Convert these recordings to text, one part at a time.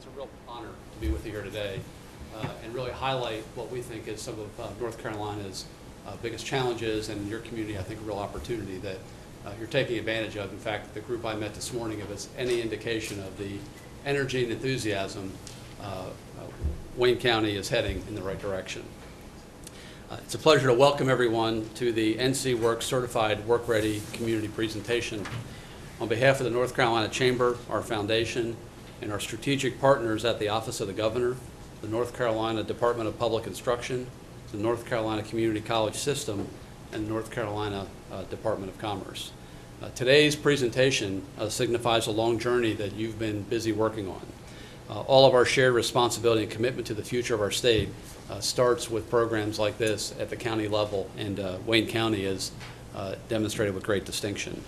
a real honor to be with you here today and really highlight what we think is some of North Carolina's biggest challenges, and in your community, I think, a real opportunity that you're taking advantage of. In fact, the group I met this morning, if it's any indication of the energy and enthusiasm, Wayne County is heading in the right direction. It's a pleasure to welcome everyone to the NC Works Certified Work Ready Community Presentation. On behalf of the North Carolina Chamber, our foundation, and our strategic partners at the Office of the Governor, the North Carolina Department of Public Instruction, the North Carolina Community College System, and the North Carolina Department of Commerce. Today's presentation signifies a long journey that you've been busy working on. All of our shared responsibility and commitment to the future of our state starts with programs like this at the county level, and Wayne County is demonstrated with great distinction.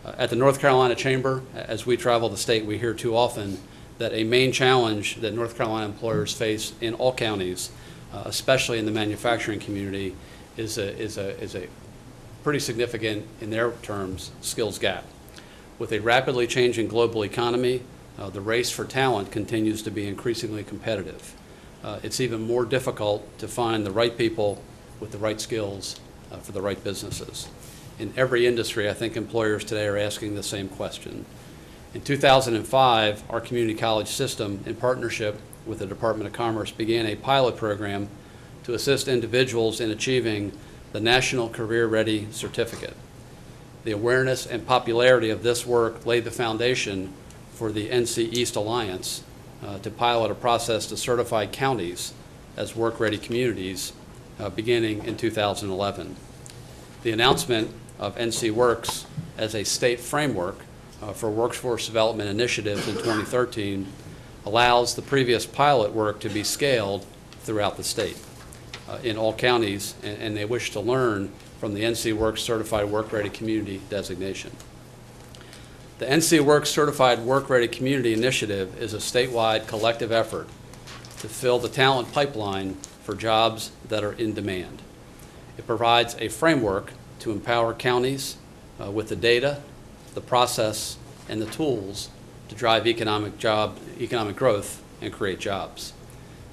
At the North Carolina Chamber, as we travel the state, we hear too often that a main challenge that North Carolina employers face in all counties, especially in the manufacturing community, is a pretty significant, in their terms, skills gap. With a rapidly changing global economy, the race for talent continues to be increasingly competitive. It's even more difficult to find the right people with the right skills for the right businesses. In every industry, I think employers today are asking the same question. In 2005, our community college system, in partnership with the Department of Commerce, began a pilot program to assist individuals in achieving the National Career Ready Certificate. The awareness and popularity of this work laid the foundation for the NC East Alliance to pilot a process to certify counties as work-ready communities beginning in 2011. The announcement of NC Works as a state framework for workforce development initiatives in 2013 allows the previous pilot work to be scaled throughout the state in all counties, and they wish to learn from the NC Works Certified Work-Ready Community designation. The NC Works Certified Work-Ready Community Initiative is a statewide collective effort to fill the talent pipeline for jobs that are in demand. It provides a framework to empower counties with the data, the process, and the tools to drive economic growth and create jobs.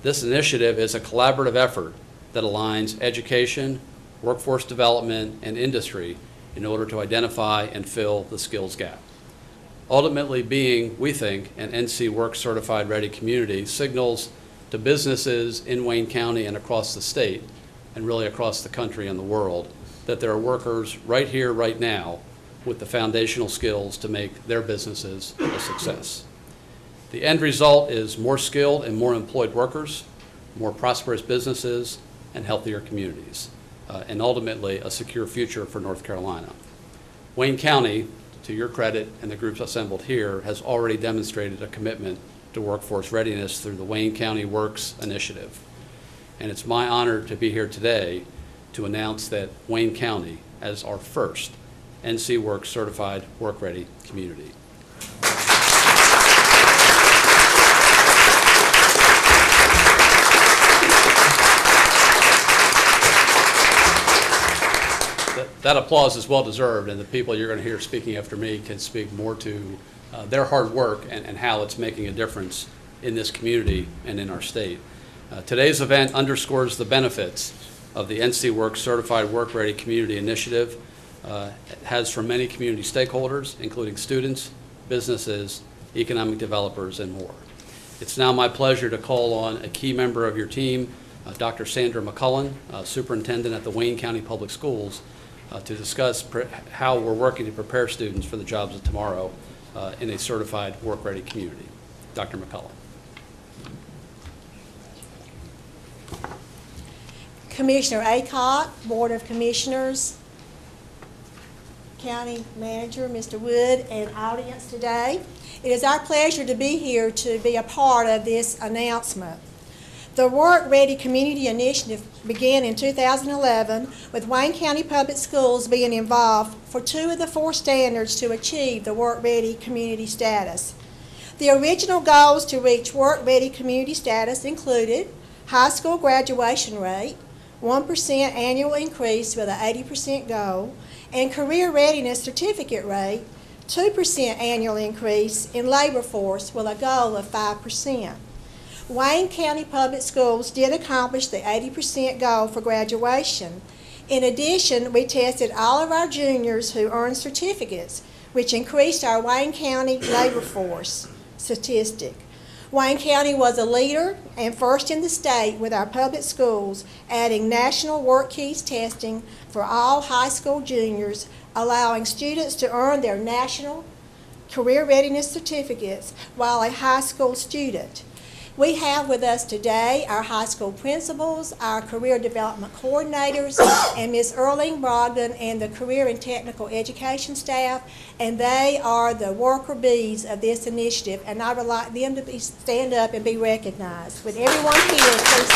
This initiative is a collaborative effort that aligns education, workforce development, and industry in order to identify and fill the skills gap. Ultimately being, we think, an NC Works Certified Ready community signals to businesses in Wayne County and across the state, and really across the country and the world, that there are workers right here, right now, with the foundational skills to make their businesses a success. The end result is more skilled and more employed workers, more prosperous businesses, and healthier communities, and ultimately a secure future for North Carolina. Wayne County, to your credit and the groups assembled here, has already demonstrated a commitment to workforce readiness through the Wayne County Works Initiative. And it's my honor to be here today to announce that Wayne County, as our first NC Works Certified Work Ready community. That applause is well deserved, and the people you're going to hear speaking after me can speak more to their hard work and how it's making a difference in this community and in our state. Today's event underscores the benefits of the NC Works Certified Work Ready Community Initiative. It has for many community stakeholders, including students, businesses, economic developers, and more. It's now my pleasure to call on a key member of your team, Dr. Sandra McCullen, Superintendent at the Wayne County Public Schools, to discuss how we're working to prepare students for the jobs of tomorrow in a certified work-ready community. Dr. McCullen. Commissioner Aycock, Board of Commissioners, County Manager, Mr. Wood, and audience today. It is our pleasure to be here to be a part of this announcement. The Work Ready Community Initiative began in 2011 with Wayne County Public Schools being involved for 2 of the 4 standards to achieve the Work Ready Community status. The original goals to reach Work Ready Community status included high school graduation rate, 1% annual increase with an 80% goal, and career readiness certificate rate 2% annual increase in labor force with a goal of 5%. Wayne County Public Schools did accomplish the 80% goal for graduation. In addition, we tested all of our juniors who earned certificates, which increased our Wayne County labor force statistic. Wayne County was a leader and first in the state with our public schools, adding national work keys testing for all high school juniors, allowing students to earn their national career readiness certificates while a high school student. We have with us today our high school principals, our career development coordinators, and Ms. Earling Brogdon and the career and technical education staff, and they are the worker bees of this initiative, and I would like them to stand up and be recognized. With everyone here, please.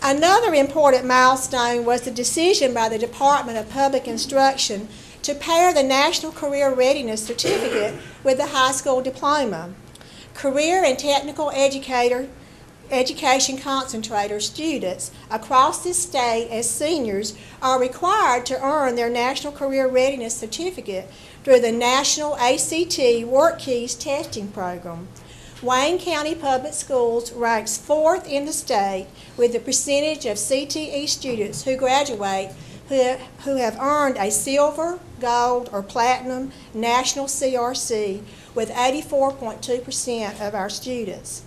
Another important milestone was the decision by the Department of Public Instruction to pair the National Career Readiness Certificate with the high school diploma. Career and technical education concentrator students across this state as seniors are required to earn their National Career Readiness Certificate through the National ACT Work Keys Testing Program. Wayne County Public Schools ranks 4th in the state with the percentage of CTE students who graduate who have earned a silver, gold, or platinum national CRC, with 84.2% of our students.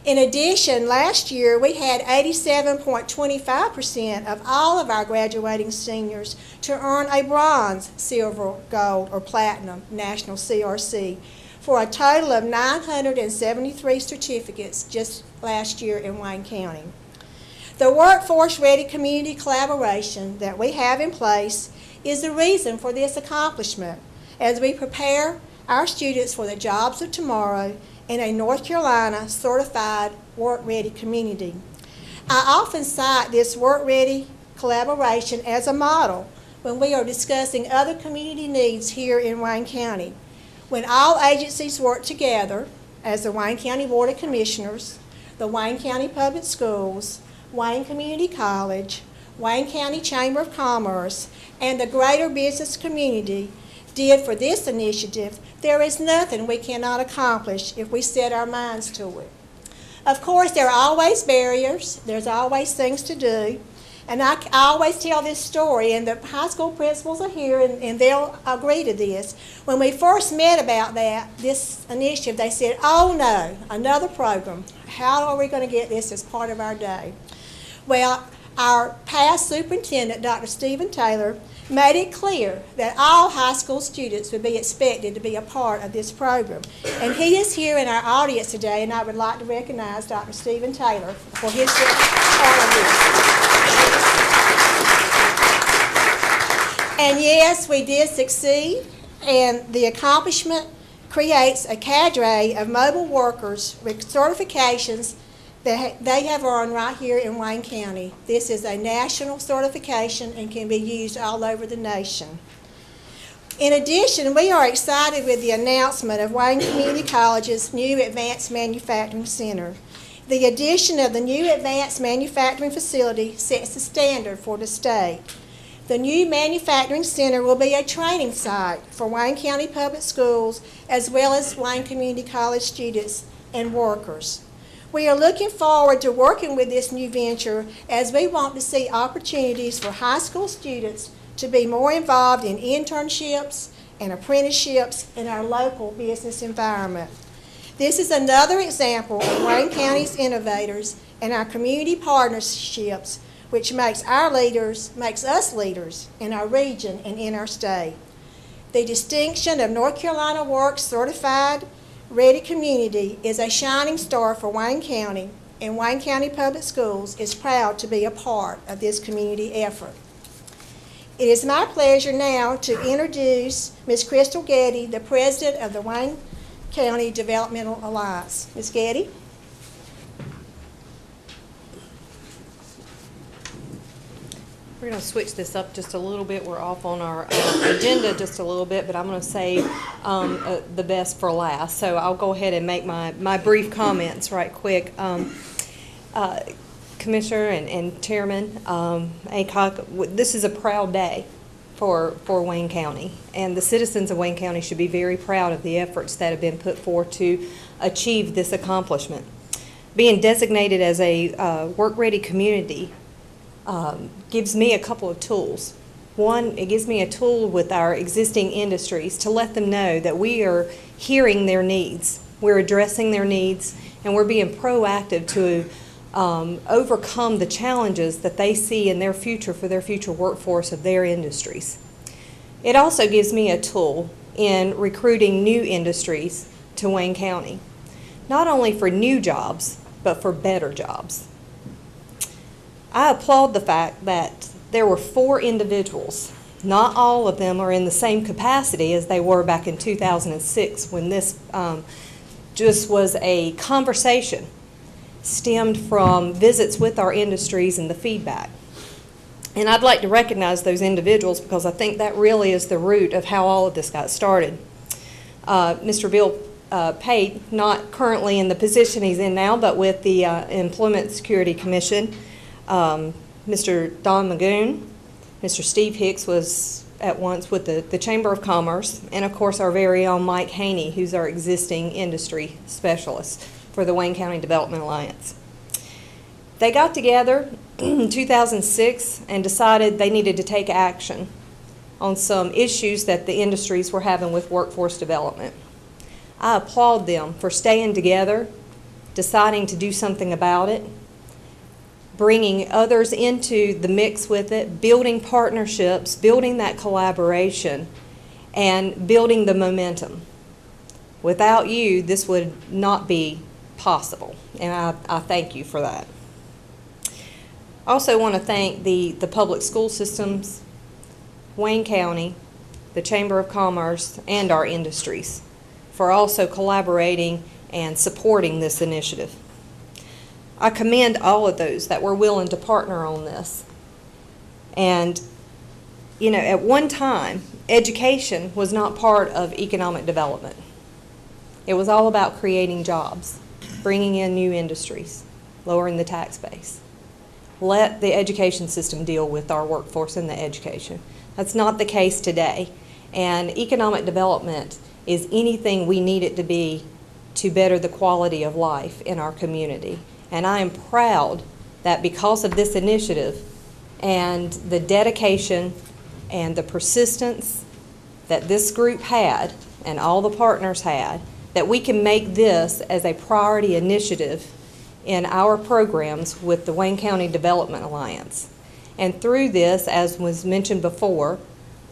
In addition, last year we had 87.25% of all of our graduating seniors to earn a bronze, silver, gold, or platinum national CRC, for a total of 973 certificates just last year in Wayne County. The Workforce Ready Community Collaboration that we have in place is the reason for this accomplishment as we prepare our students for the jobs of tomorrow in a North Carolina certified work-ready community. I often cite this work-ready collaboration as a model when we are discussing other community needs here in Wayne County. When all agencies work together, as the Wayne County Board of Commissioners, the Wayne County Public Schools, Wayne Community College, Wayne County Chamber of Commerce, and the greater business community did for this initiative, there is nothing we cannot accomplish if we set our minds to it. Of course, there are always barriers. There's always things to do. And I always tell this story, and the high school principals are here, and they'll agree to this. When we first met about this initiative, they said, oh no, another program. How are we going to get this as part of our day? Well, our past superintendent, Dr. Stephen Taylor, made it clear that all high school students would be expected to be a part of this program. And he is here in our audience today, and I would like to recognize Dr. Stephen Taylor for his part of this. And yes, we did succeed, and the accomplishment creates a cadre of mobile workers with certifications that they have earned right here in Wayne County. This is a national certification and can be used all over the nation. In addition, we are excited with the announcement of Wayne Community College's new Advanced Manufacturing Center. The addition of the new Advanced Manufacturing Facility sets the standard for the state. The new Manufacturing Center will be a training site for Wayne County Public Schools as well as Wayne Community College students and workers. We are looking forward to working with this new venture as we want to see opportunities for high school students to be more involved in internships and apprenticeships in our local business environment. This is another example of Wayne County's innovators and our community partnerships, which makes us leaders in our region and in our state. The distinction of North Carolina Works Certified Ready Community is a shining star for Wayne County, and Wayne County Public Schools is proud to be a part of this community effort. It is my pleasure now to introduce Ms. Crystal Getty, the President of the Wayne County Developmental Alliance. Ms. Getty. We're going to switch this up just a little bit. We're off on our agenda just a little bit, but I'm going to save the best for last. So I'll go ahead and make my brief comments right quick. Commissioner and Chairman Aycock, this is a proud day for Wayne County, and the citizens of Wayne County should be very proud of the efforts that have been put forth to achieve this accomplishment. Being designated as a work-ready community gives me a couple of tools. One, it gives me a tool with our existing industries to let them know that we are hearing their needs, we're addressing their needs, and we're being proactive to overcome the challenges that they see in their future for their future workforce of their industries. It also gives me a tool in recruiting new industries to Wayne County, not only for new jobs, but for better jobs. I applaud the fact that there were 4 individuals. Not all of them are in the same capacity as they were back in 2006 when this just was a conversation stemmed from visits with our industries and the feedback. And I'd like to recognize those individuals because I think that really is the root of how all of this got started. Mr. Bill Pate, not currently in the position he's in now, but with the Employment Security Commission, Mr. Don Magoon, Mr. Steve Hicks was at once with the Chamber of Commerce, and of course our very own Mike Haney, who's our existing industry specialist for the Wayne County Development Alliance. They got together in 2006 and decided they needed to take action on some issues that the industries were having with workforce development. I applaud them for staying together, deciding to do something about it, bringing others into the mix with it, building partnerships, building that collaboration, and building the momentum. Without you, this would not be possible, and I thank you for that. I also want to thank the public school systems, Wayne County, the Chamber of Commerce, and our industries for also collaborating and supporting this initiative. I commend all of those that were willing to partner on this. And, you know, at one time, education was not part of economic development. It was all about creating jobs, bringing in new industries, lowering the tax base. Let the education system deal with our workforce and the education. That's not the case today. And economic development is anything we need it to be to better the quality of life in our community. And I am proud that because of this initiative and the dedication and the persistence that this group had and all the partners had, that we can make this as a priority initiative in our programs with the Wayne County Development Alliance. And through this, as was mentioned before,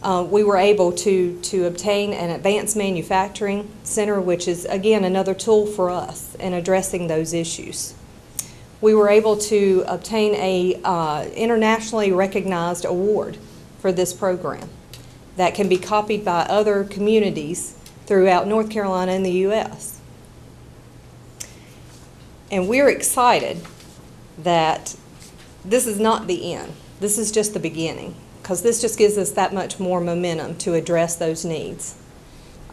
we were able to obtain an advanced manufacturing center, which is, again, another tool for us in addressing those issues. We were able to obtain a internationally recognized award for this program that can be copied by other communities throughout North Carolina and the U.S. And we're excited that this is not the end. This is just the beginning, because this just gives us that much more momentum to address those needs.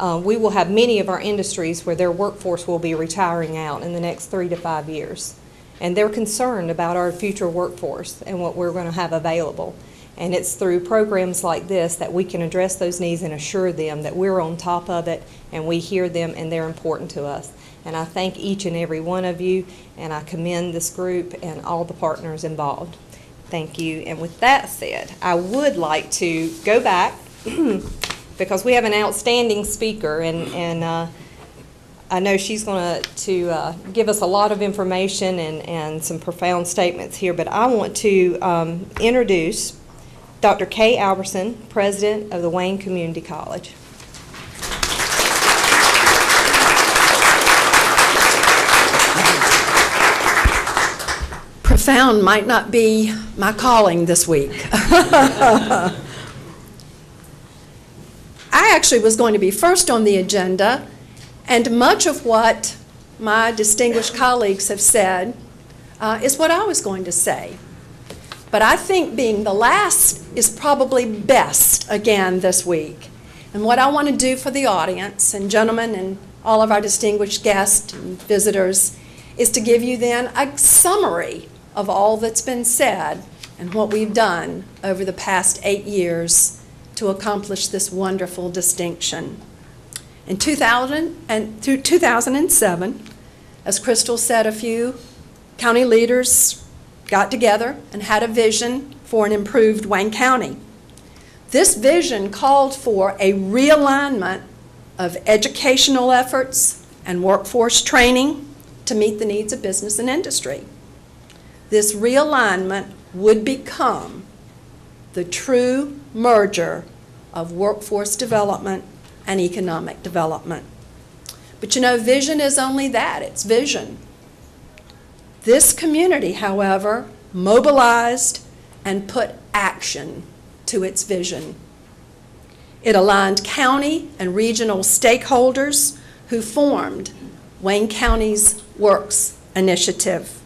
We will have many of our industries where their workforce will be retiring out in the next 3 to 5 years. And they're concerned about our future workforce and what we're going to have available. And it's through programs like this that we can address those needs and assure them that we're on top of it and we hear them and they're important to us. And I thank each and every one of you, and I commend this group and all the partners involved. Thank you. And with that said, I would like to go back because we have an outstanding speaker, and I know she's going to give us a lot of information and some profound statements here, but I want to introduce Dr. Kay Alberson, President of the Wayne Community College. Profound might not be my calling this week. I actually was going to be first on the agenda, and much of what my distinguished colleagues have said is what I was going to say. But I think being the last is probably best again this week. And what I want to do for the audience, and gentlemen and all of our distinguished guests and visitors, is to give you then a summary of all that's been said and what we've done over the past 8 years to accomplish this wonderful distinction. In 2007, as Crystal said, a few county leaders got together and had a vision for an improved Wayne County. This vision called for a realignment of educational efforts and workforce training to meet the needs of business and industry. This realignment would become the true merger of workforce development and economic development. But you know, vision is only that, it's vision. This community, however, mobilized and put action to its vision. It aligned county and regional stakeholders who formed Wayne County's Works Initiative,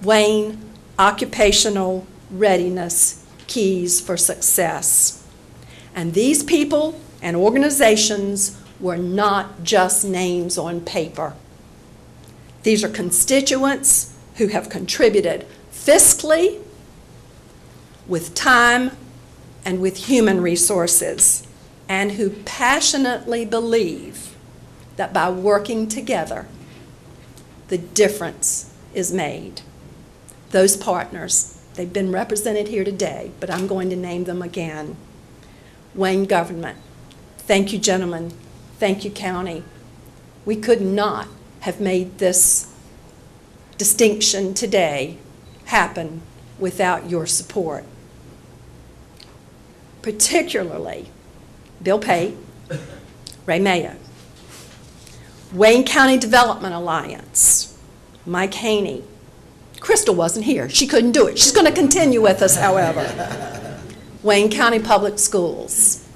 Wayne Occupational Readiness Keys for Success. And these people and organizations were not just names on paper. These are constituents who have contributed fiscally, with time, and with human resources, and who passionately believe that by working together, the difference is made. Those partners, they've been represented here today, but I'm going to name them again. Wayne Government, thank you, gentlemen. Thank you, County. We could not have made this distinction today happen without your support. Particularly Bill Pate, Ray Mayo, Wayne County Development Alliance, Mike Haney. Crystal wasn't here. She couldn't do it. She's going to continue with us, however. Wayne County Public Schools,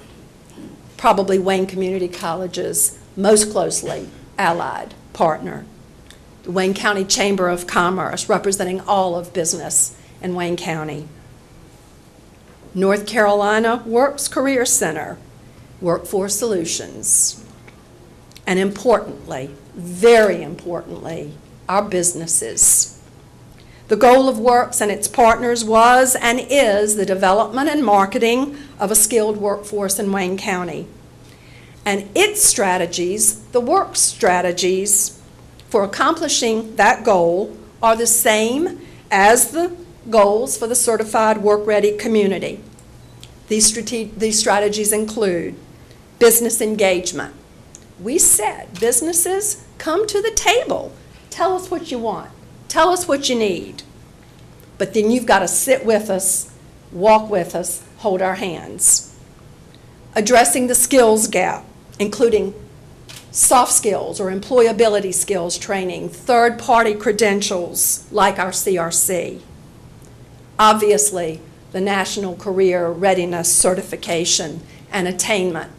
probably Wayne Community College's most closely allied partner. The Wayne County Chamber of Commerce, representing all of business in Wayne County. North Carolina Works Career Center, Workforce Solutions. And importantly, very importantly, our businesses. The goal of Works and its partners was and is the development and marketing of a skilled workforce in Wayne County. And its strategies, the Works strategies for accomplishing that goal, are the same as the goals for the certified work-ready community. These strategies include business engagement. We said, businesses, come to the table. Tell us what you want. Tell us what you need. But then you've got to sit with us, walk with us, hold our hands. Addressing the skills gap, including soft skills or employability skills training, third-party credentials like our CRC. Obviously, the National Career Readiness Certification and attainment.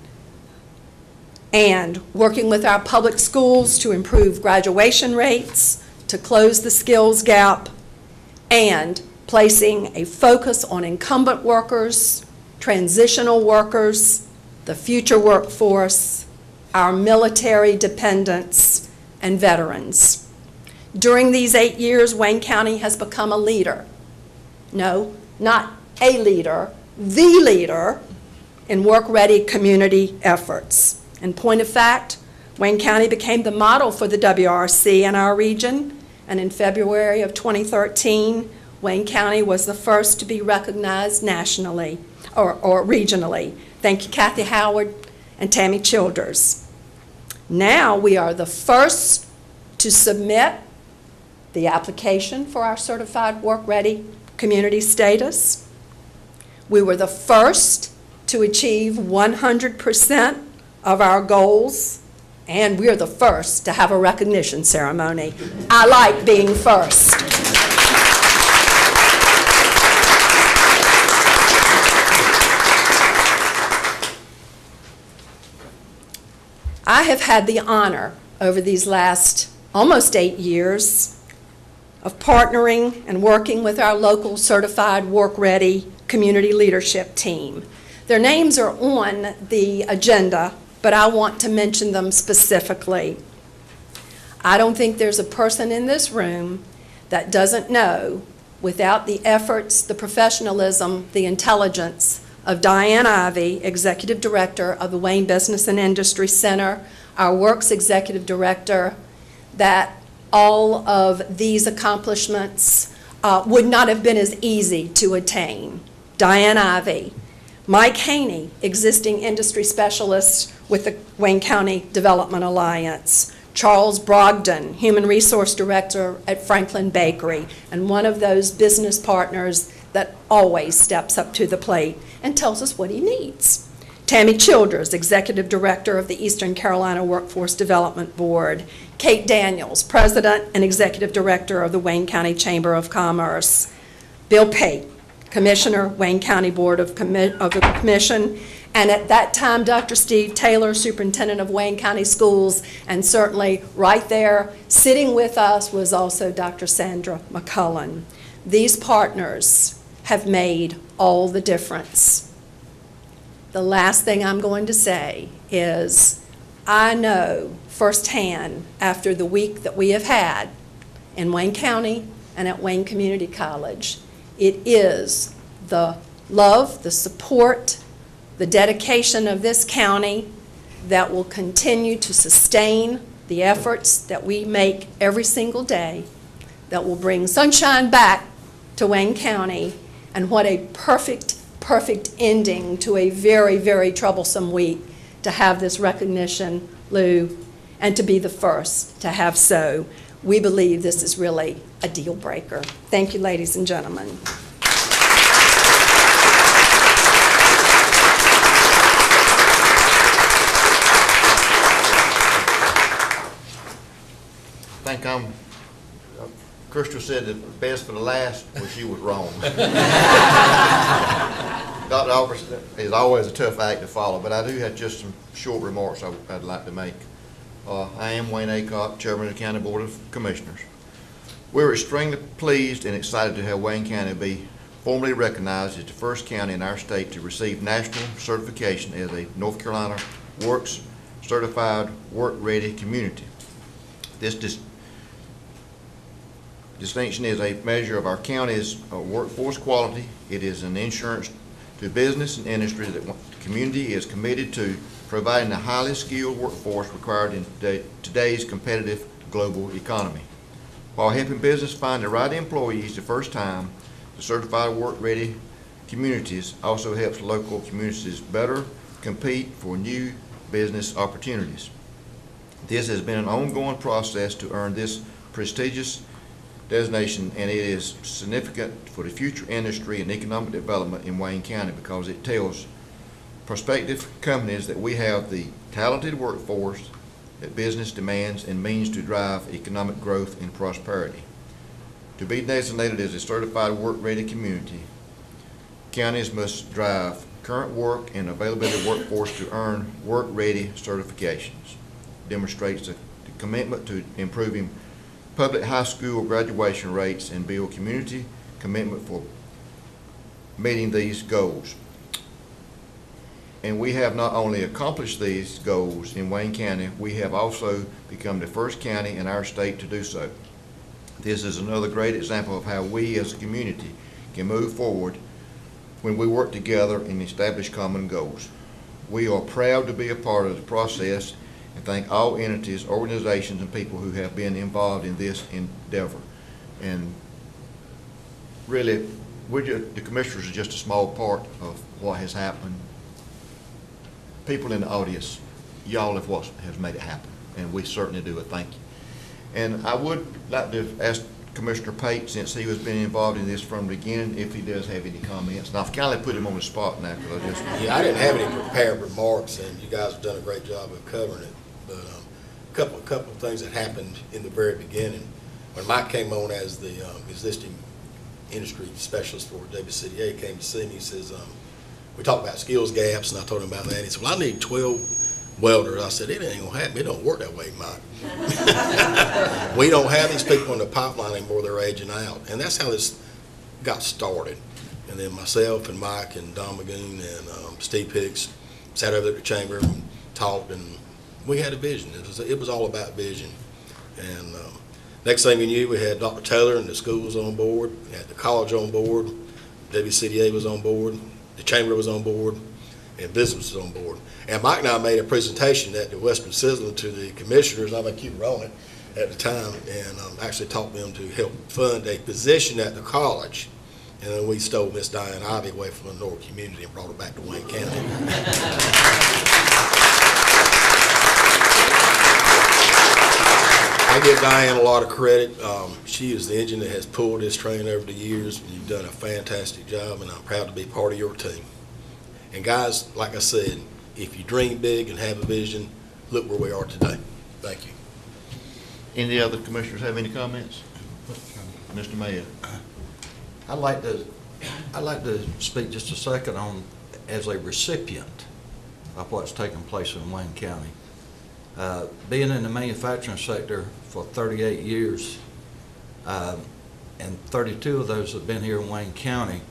And working with our public schools to improve graduation rates, to close the skills gap, and placing a focus on incumbent workers, transitional workers, the future workforce, our military dependents, and veterans. During these 8 years, Wayne County has become a leader. No, not a leader, the leader in work-ready community efforts. In point of fact, Wayne County became the model for the WRC in our region, and in February of 2013, Wayne County was the first to be recognized nationally or regionally. Thank you, Kathy Howard and Tammy Childers. Now we are the first to submit the application for our certified work-ready community status. We were the first to achieve 100% of our goals, and we're the first to have a recognition ceremony. I like being first. I have had the honor over these last almost 8 years of partnering and working with our local certified work-ready community leadership team. Their names are on the agenda, but I want to mention them specifically. I don't think there's a person in this room that doesn't know, without the efforts, the professionalism, the intelligence of Diane Ivey, Executive Director of the Wayne Business and Industry Center, our Works Executive Director, that all of these accomplishments would not have been as easy to attain. Diane Ivey, Mike Haney, existing industry specialist with the Wayne County Development Alliance, Charles Brogdon, Human Resource Director at Franklin Bakery, and one of those business partners that always steps up to the plate and tells us what he needs. Tammy Childers, Executive Director of the Eastern Carolina Workforce Development Board. Kate Daniels, President and Executive Director of the Wayne County Chamber of Commerce. Bill Pate, Commissioner, Wayne County Board of the Commission. And at that time, Dr. Steve Taylor, Superintendent of Wayne County Schools, and certainly right there sitting with us was also Dr. Sandra McCullen. These partners have made all the difference. The last thing I'm going to say is I know firsthand after the week that we have had in Wayne County and at Wayne Community College, it is the love, the support, the dedication of this county that will continue to sustain the efforts that we make every single day that will bring sunshine back to Wayne County, and what a perfect ending to a very, very troublesome week to have this recognition, Lou, and to be the first to have so. We believe this is really a deal breaker. Thank you, ladies and gentlemen. I think Crystal said that the best for the last, well, she was wrong. Dr. Albers is always a tough act to follow, but I do have just some short remarks I'd like to make. I am Wayne Aycock, Chairman of the County Board of Commissioners. We're extremely pleased and excited to have Wayne County be formally recognized as the first county in our state to receive national certification as a North Carolina Works Certified Work-Ready Community. This distinction is a measure of our county's workforce quality. It is an insurance to business and industry that the community is committed to providing the highly skilled workforce required in today's competitive global economy. While helping business find the right employees the first time, the certified work-ready communities also helps local communities better compete for new business opportunities. This has been an ongoing process to earn this prestigious designation, and it is significant for the future industry and economic development in Wayne County because it tells prospective companies that we have the talented workforce that business demands and means to drive economic growth and prosperity. To be designated as a certified work-ready community, counties must drive current work and availability workforce to earn work-ready certifications. Demonstrates the commitment to improving public high school graduation rates and build community commitment for meeting these goals. And we have not only accomplished these goals in Wayne County, we have also become the first county in our state to do so. This is another great example of how we as a community can move forward when we work together and establish common goals. We are proud to be a part of the process and thank all entities, organizations, and people who have been involved in this endeavor. And really, the commissioners are just a small part of what has happened. People in the audience, y'all have what has made it happen, and we certainly do a thank you. And I would like to ask Commissioner Pate, since he has been involved in this from the beginning, if he does have any comments. And I've kind of put him on the spot now because I just... Yeah, I didn't have any prepared remarks, and you guys have done a great job of covering it. But a couple of things that happened in the very beginning. When Mike came on as the existing industry specialist for WCDA, he came to see me. He says, we talked about skills gaps, and I told him about that. He said, well, I need 12 welders. I said, it ain't gonna happen. It don't work that way, Mike. We don't have these people in the pipeline anymore. They're aging out. And that's how this got started. And then myself and Mike and Don Magoon and Steve Hicks sat over at the chamber and talked, and we had a vision. It was all about vision. And next thing we knew, we had Dr. Taylor and the schools on board. We had the college on board. WCDA was on board. The chamber was on board. And business was on board. And Mike and I made a presentation at the Western Sizzler to the commissioners, I think you were on it at the time, and actually taught them to help fund a position at the college. And then we stole Miss Diane Ivy away from the North community and brought her back to Wayne County. I give Diane a lot of credit. She is the engine that has pulled this train over the years. You've done a fantastic job, and I'm proud to be part of your team. And guys, like I said, if you dream big and have a vision, look where we are today. Thank you. Any other commissioners have any comments? Mr. Mayor. I'd like to speak just a second on, as a recipient of what's taking place in Wayne County. Being in the manufacturing sector for 38 years, and 32 of those have been here in Wayne County,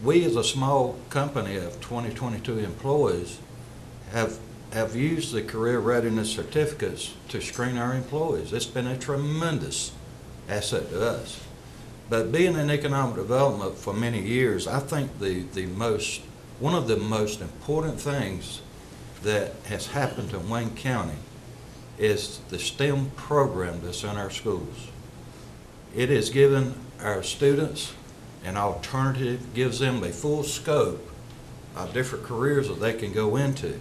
we as a small company of 22 employees have used the career readiness certificates to screen our employees. It's been a tremendous asset to us. But being in economic development for many years, I think one of the most important things that has happened in Wayne County is the STEM program that's in our schools. It has given our students an alternative, gives them a full scope of different careers that they can go into.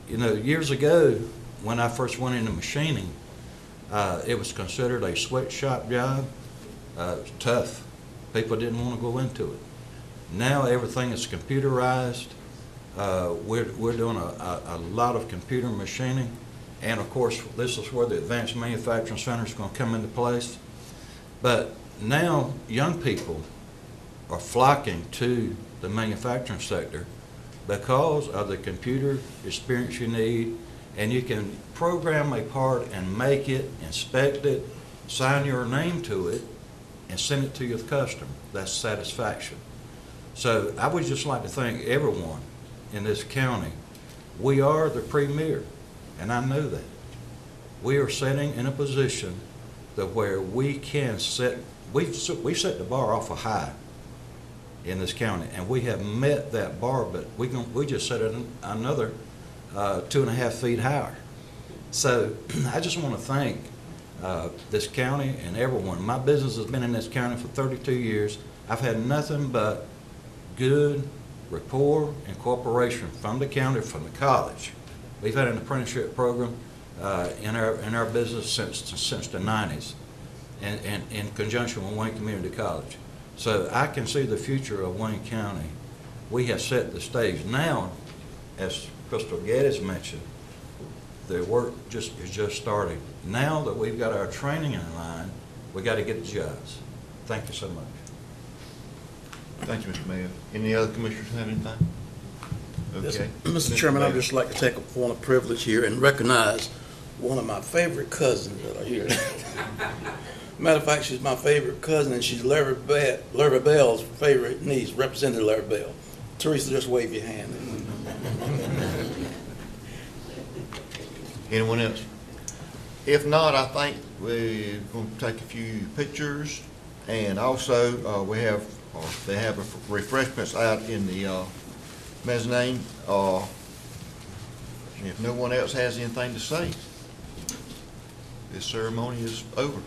You know, years ago, when I first went into machining, it was considered a sweatshop job. It was tough. People didn't want to go into it. Now everything is computerized. We're doing a lot of computer machining. And of course, this is where the Advanced Manufacturing Center is going to come into place. But now young people are flocking to the manufacturing sector because of the computer experience you need, and you can program a part and make it, inspect it, sign your name to it, and send it to your customer. That's satisfaction. So I would just like to thank everyone in this county. We are the premier, and I know that. We are sitting in a position that where we can set, we set the bar off a high in this county, and we have met that bar, but we just set it another 2.5 feet higher. So I just want to thank this county and everyone. My business has been in this county for 32 years. I've had nothing but good rapport and cooperation from the county, from the college. We've had an apprenticeship program in our business since the 90s, and in conjunction with Wayne Community College. So I can see the future of Wayne County. We have set the stage. Now, as Crystal Geddes mentioned, the work is just starting. Now that we've got our training in line, we got to get the jobs. Thank you so much. Thank you, Mr. Mayor. Any other commissioners have anything? Okay. Mr. Chairman, I'd just like to take a point of privilege here and recognize one of my favorite cousins that are here. Matter of fact, she's my favorite cousin, and she's Larry Bell's favorite niece, Representative Larry Bell. Teresa, just wave your hand. Anyone else? If not, I think we're going to take a few pictures, and also they have refreshments out in the mezzanine. If no one else has anything to say, this ceremony is over.